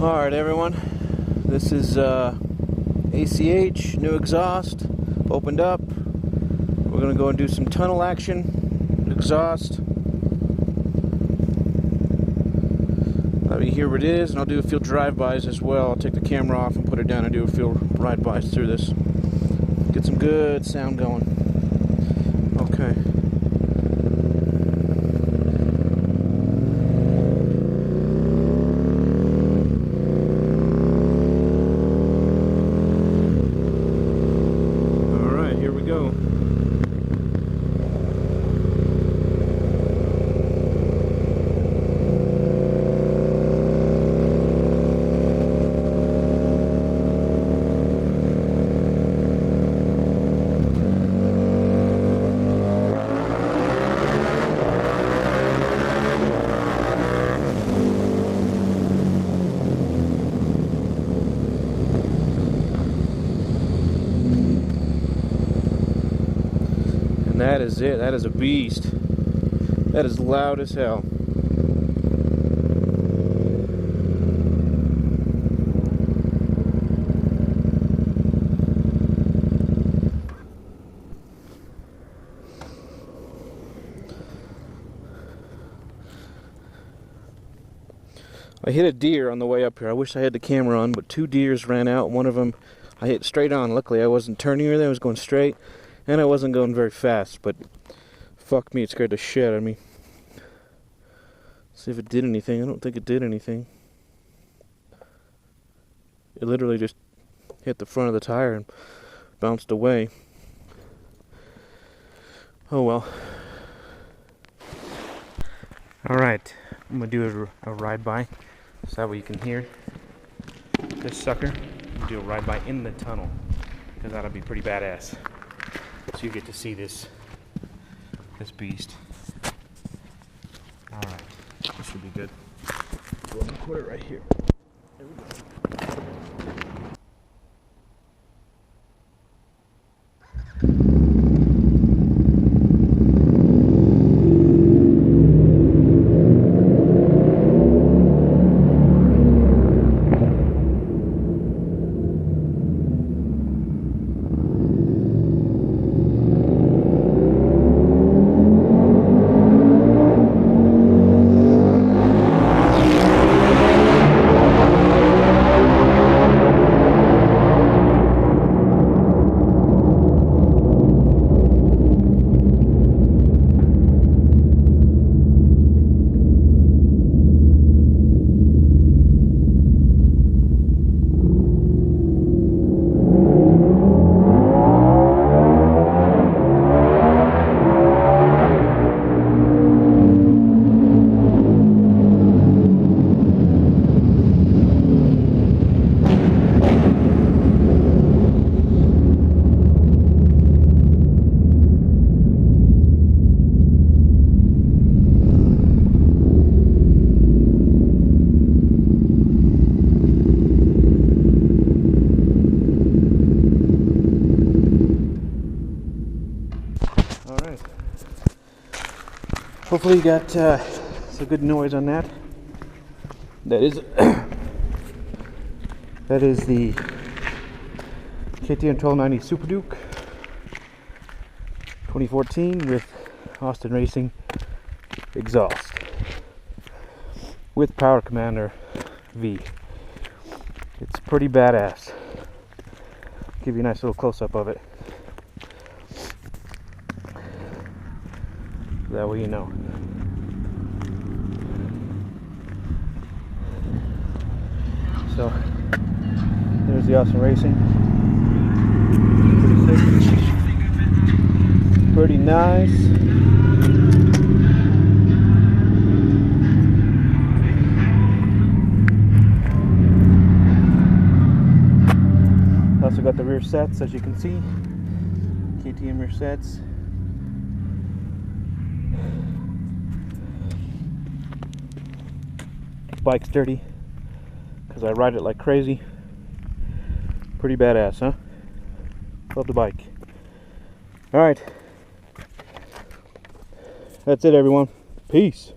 Alright everyone, this is ACH, new exhaust, opened up. We're going to go and do some tunnel action, exhaust. Here it is, and I'll do a few drive-bys as well. I'll take the camera off and put it down and do a few ride-bys through this. Get some good sound going. Okay. Go. That is it. That is a beast. That is loud as hell. I hit a deer on the way up here. I wish I had the camera on, but two deers ran out. One of them I hit straight on. Luckily I wasn't turning or anything. I was going straight. And I wasn't going very fast, but fuck me, it scared the shit out of me. See if it did anything. I don't think it did anything. It literally just hit the front of the tire and bounced away. Oh well. Alright, I'm going to do a ride-by, so that way you can hear this sucker. Do a ride-by in the tunnel, because that'll be pretty badass. So you get to see this beast. Alright, this should be good. We'll put it right here. There we go. Hopefully you got some good noise on that. That is the KTM 1290 Super Duke 2014 with Austin Racing exhaust with Power Commander V. It's pretty badass. Give you a nice little close-up of it. That way you know. So there's the Austin Racing. Pretty sick. Pretty nice. Also got the rear sets, as you can see. KTM rear sets. Bike's dirty because I ride it like crazy. Pretty badass, huh? Love the bike. Alright, that's it everyone. Peace.